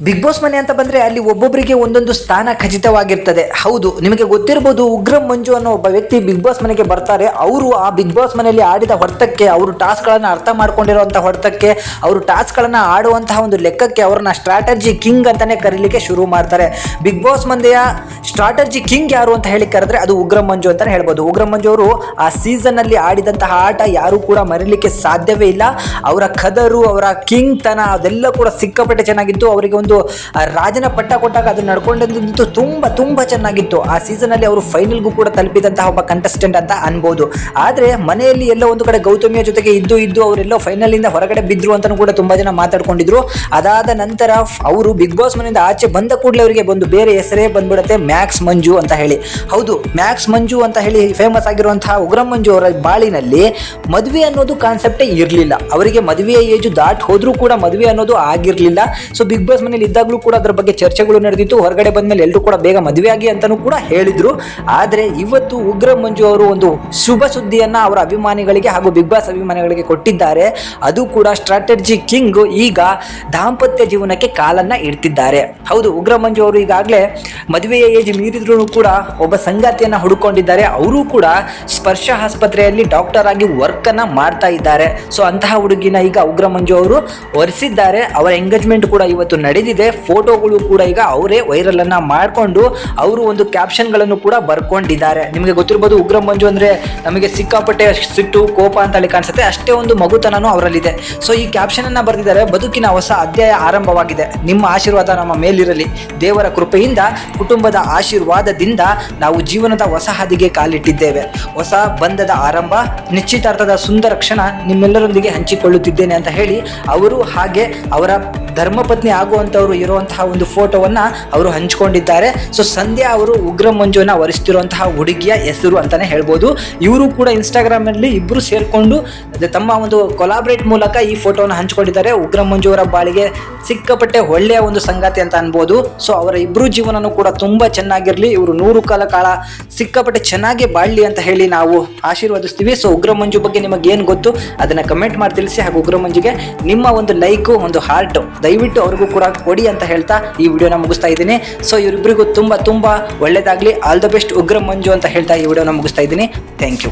Big boss ಮನೆ ಅಂತ ಬಂದ್ರೆ ಅಲ್ಲಿ ಒಬ್ಬೊಬ್ಬರಿಗೆ ಒಂದೊಂದು ಸ್ಥಾನ ಖಚಿತವಾಗಿರ್ತದೆ. ಹೌದು, ನಿಮಗೆ ಗೊತ್ತಿರಬಹುದು, ಉಗ್ರಂ ಮಂಜು ಅನ್ನೋ ಒಬ್ಬ ವ್ಯಕ್ತಿ ಬಿಗ್ ಬಾಸ್ ಮನೆಗೆ ಬರ್ತಾರೆ. ಅವರು ಆ ಬಿಗ್ ಬಾಸ್ ಮನೆಯಲ್ಲಿ ಆಡಿದ ಹೊಡೆತಕ್ಕೆ, ಅವರು ಟಾಸ್ಕ್ಗಳನ್ನು ಅರ್ಥ ಮಾಡ್ಕೊಂಡಿರುವಂತಹ ಹೊಡೆತಕ್ಕೆ, ಅವರು ಟಾಸ್ಕ್ಗಳನ್ನು ಆಡುವಂತಹ ಒಂದು ಲೆಕ್ಕಕ್ಕೆ ಅವ್ರನ್ನ ಸ್ಟ್ರಾಟಜಿ ಕಿಂಗ್ ಅಂತಾನೆ ಕರೀಲಿಕ್ಕೆ ಶುರು ಮಾಡ್ತಾರೆ. ಬಿಗ್ ಬಾಸ್ ಮಂದಿಯ ಸ್ಟ್ರಾಟಜಿ ಕಿಂಗ್ ಯಾರು ಅಂತ ಹೇಳಿ ಕರೆದ್ರೆ ಅದು ಉಗ್ರಂ ಮಂಜು ಅಂತಾನೆ ಹೇಳ್ಬೋದು. ಉಗ್ರಂ ಮಂಜು ಅವರು ಆ ಸೀಸನ್ ಅಲ್ಲಿ ಆಡಿದಂತಹ ಆಟ ಯಾರು ಕೂಡ ಮರೀಲಿಕ್ಕೆ ಸಾಧ್ಯವೇ ಇಲ್ಲ. ಅವರ ಕದರು, ಅವರ ಕಿಂಗ್ ತನ ಅದೆಲ್ಲ ಕೂಡ ಸಿಕ್ಕಾಪಟ್ಟೆ ಚೆನ್ನಾಗಿತ್ತು. ಅವರಿಗೆ ಒಂದು ರಾಜನ ಪಟ್ಟ ಕೊಟ್ಟಾಗ ಅದು ನಡ್ಕೊಂಡಂತೂ ತುಂಬಾ ಚೆನ್ನಾಗಿತ್ತು. ಆ ಸೀಸನ್ ಅಲ್ಲಿ ಅವರು ಫೈನಲ್ಗೂ ಕೂಡ ತಲುಪಿದಂತಹ ಒಬ್ಬ ಕಂಟೆಸ್ಟೆಂಟ್ ಅಂತ ಅನ್ಬೋದು. ಆದ್ರೆ ಮನೆಯಲ್ಲಿ ಎಲ್ಲೋ ಒಂದು ಕಡೆ ಗೌತಮಿಯ ಜೊತೆಗೆ ಇದ್ದು ಅವರೆಲ್ಲೋ ಫೈನಲ್ ಇಂದ ಹೊರಗಡೆ ಬಿದ್ರು ಅಂತಾನೂ ಕೂಡ ತುಂಬಾ ಜನ ಮಾತಾಡ್ಕೊಂಡಿದ್ರು. ಅದಾದ ನಂತರ ಅವರು ಬಿಗ್ ಬಾಸ್ ಮನೆಯಿಂದ ಆಚೆ ಬಂದ ಕೂಡಲೇ ಅವರಿಗೆ ಒಂದು ಬೇರೆ ಹೆಸರೇ ಬಂದ್ಬಿಡುತ್ತೆ, ಮ್ಯಾಕ್ಸ್ ಮಂಜು ಅಂತ ಹೇಳಿ. ಹೌದು, ಮ್ಯಾಕ್ಸ್ ಮಂಜು ಅಂತ ಹೇಳಿ ಫೇಮಸ್ ಆಗಿರುವಂತಹ ಉಗ್ರಂ ಮಂಜು ಅವರ ಬಾಳಿನಲ್ಲಿ ಮದುವೆ ಅನ್ನೋದು ಕಾನ್ಸೆಪ್ಟೇ ಇರಲಿಲ್ಲ. ಅವರಿಗೆ ಮದುವೆಯ ಏಜು ದಾಟ್ ಹೋದ್ರೂ ಕೂಡ ಮದುವೆ ಅನ್ನೋದು ಆಗಿರಲಿಲ್ಲ. ಸೊ ಬಿಗ್ ಬಾಸ್ ಮನೇಲಿ ಇದ್ದಾಗಲೂ ಕೂಡ ಅದರ ಬಗ್ಗೆ ಚರ್ಚೆಗಳು ನಡೆದಿತ್ತು. ಹೊರಗಡೆ ಬಂದ್ಮೇಲೆ ಎಲ್ಲರೂ ಕೂಡ ಬೇಗ ಮದುವೆ ಆಗಿ ಅಂತಾನೂ ಕೂಡ ಹೇಳಿದ್ರು. ಆದ್ರೆ ಇವತ್ತು ಉಗ್ರಂ ಮಂಜು ಅವರು ಒಂದು ಶುಭ ಸುದ್ದಿಯನ್ನ ಅವರ ಅಭಿಮಾನಿಗಳಿಗೆ ಹಾಗೂ ಬಿಗ್ ಬಾಸ್ ಅಭಿಮಾನಿಗಳಿಗೆ ಕೊಟ್ಟಿದ್ದಾರೆ. ಅದು ಕೂಡ ಸ್ಟ್ರಾಟಜಿ ಕಿಂಗ್ ಈಗ ದಾಂಪತ್ಯ ಜೀವನಕ್ಕೆ ಕಾಲನ್ನ ಇಡ್ತಿದ್ದಾರೆ. ಹೌದು, ಉಗ್ರಂ ಮಂಜು ಅವರು ಈಗಾಗಲೇ ಮದುವೆಯ ಏಜ್ ಮೀರಿದ್ರು ಕೂಡ ಒಬ್ಬ ಸಂಗಾತಿಯನ್ನ ಹುಡುಕೊಂಡಿದ್ದಾರೆ. ಅವರು ಕೂಡ ಸ್ಪರ್ಶ ಆಸ್ಪತ್ರೆಯಲ್ಲಿ ಡಾಕ್ಟರ್ ಆಗಿ ವರ್ಕ್ ಅನ್ನ ಮಾಡ್ತಾ ಇದ್ದಾರೆ. ಸೊ ಅಂತಹ ಹುಡುಗಿನ ಈಗ ಉಗ್ರಂ ಮಂಜು ಅವರು ಒರೆಸಿದ್ದಾರೆ. ಅವರ ಎಂಗೇಜ್ಮೆಂಟ್ ಕೂಡ ಇವತ್ತು ನಡೆದಿದೆ. ಫೋಟೋಗಳು ಕೂಡ ಈಗ ಅವರೇ ವೈರಲ್ ಅನ್ನ ಮಾಡಿಕೊಂಡು ಅವರು ಒಂದು ಕ್ಯಾಪ್ಷನ್ ಗಳನ್ನು ಕೂಡ ಬರ್ಕೊಂಡಿದ್ದಾರೆ. ನಿಮಗೆ ಗೊತ್ತಿರಬಹುದು, ಉಗ್ರಂ ಮಂಜು ಅಂದ್ರೆ ನಮಗೆ ಸಿಕ್ಕಾಪಟ್ಟೆ ಸಿಟ್ಟು, ಕೋಪ ಅಂತ ಹೇಳಿ ಕಾಣಿಸುತ್ತೆ. ಅಷ್ಟೇ ಒಂದು ಮಗುತನೂ ಅವರಲ್ಲಿದೆ. ಸೊ ಈ ಕ್ಯಾಪ್ಷನ್ ಅನ್ನ ಬರೆದಿದ್ದಾರೆ, ಬದುಕಿನ ಹೊಸ ಅಧ್ಯಾಯ ಆರಂಭವಾಗಿದೆ, ನಿಮ್ಮ ಆಶೀರ್ವಾದ ನಮ್ಮ ಮೇಲಿರಲಿ, ದೇವರ ಕೃಪೆಯಿಂದ, ಕುಟುಂಬದ ಆಶೀರ್ವಾದದಿಂದ ನಾವು ಜೀವನದ ಹೊಸ ಹಾದಿಗೆ ಕಾಲಿಟ್ಟಿದ್ದೇವೆ. ಹೊಸ ಬಂಧದ ಆರಂಭ, ನಿಶ್ಚಿತಾರ್ಥದ ಸುಂದರ ಕ್ಷಣ ನಿಮ್ಮೆಲ್ಲರೊಂದಿಗೆ ಹಂಚಿಕೊಳ್ಳುತ್ತಿದ್ದೇನೆ ಅಂತ ಹೇಳಿ ಅವರು ಹಾಗೆ ಅವರ ಧರ್ಮಪತ್ನಿ ಆಗುವಂಥವ್ರು ಇರುವಂತಹ ಒಂದು ಫೋಟೋವನ್ನ ಅವರು ಹಂಚಿಕೊಂಡಿದ್ದಾರೆ. ಸೊ ಸಂಧ್ಯಾ ಅವರು ಉಗ್ರಂ ಮಂಜುವನ್ನ ವರಿಸ್ತಿರುವಂತಹ ಹುಡುಗಿಯ ಹೆಸರು ಅಂತಾನೆ ಹೇಳ್ಬೋದು. ಇವರು ಕೂಡ ಇನ್ಸ್ಟಾಗ್ರಾಮ್ ಅಲ್ಲಿ ಇಬ್ರು ಸೇರ್ಕೊಂಡು ತಮ್ಮ ಒಂದು ಕೊಲಾಬ್ರೇಟ್ ಮೂಲಕ ಈ ಫೋಟೋವನ್ನು ಹಂಚಿಕೊಂಡಿದ್ದಾರೆ. ಉಗ್ರಂ ಮಂಜು ಅವರ ಬಾಳಿಗೆ ಸಿಕ್ಕಾಪಟ್ಟೆ ಒಳ್ಳೆಯ ಒಂದು ಸಂಗಾತಿ ಅಂತ ಅನ್ಬೋದು. ಸೊ ಅವರ ಇಬ್ರು ಜೀವನನೂ ಕೂಡ ತುಂಬಾ ಚೆನ್ನಾಗಿರ್ಲಿ, ಇವರು 100 ಕಾಲ ಸಿಕ್ಕಾಪಟ್ಟೆ ಚೆನ್ನಾಗಿ ಬಾಳ್ಲಿ ಅಂತ ಹೇಳಿ ನಾವು ಆಶೀರ್ವದಿಸ್ತೀವಿ. ಸೊ ಉಗ್ರಂ ಮಂಜು ಬಗ್ಗೆ ನಿಮಗೆ ಏನು ಗೊತ್ತು ಅದನ್ನ ಕಮೆಂಟ್ ಮಾಡಿ ತಿಳಿಸಿ. ಹಾಗೂ ಉಗ್ರಂ ಮಂಜುಗೆ ನಿಮ್ಮ ಒಂದು ಲೈಕು, ಒಂದು ಹಾರ್ಟ್ ದಯವಿಟ್ಟು ಅವ್ರಿಗೂ ಕೂಡ ಕೊಡಿ ಅಂತ ಹೇಳ್ತಾ ಈ ವಿಡಿಯೋನ ಮುಗಿಸ್ತಾ ಇದ್ದೀನಿ. ಸೊ ಇವರಿಬ್ಬರಿಗೂ ತುಂಬಾ ಒಳ್ಳೆಯದಾಗಲಿ, all the best Ugramm Manju ಅಂತ ಹೇಳ್ತಾ ಈ ವಿಡಿಯೋನ ಮುಗಿಸ್ತಾ ಇದ್ದೀನಿ. Thank you.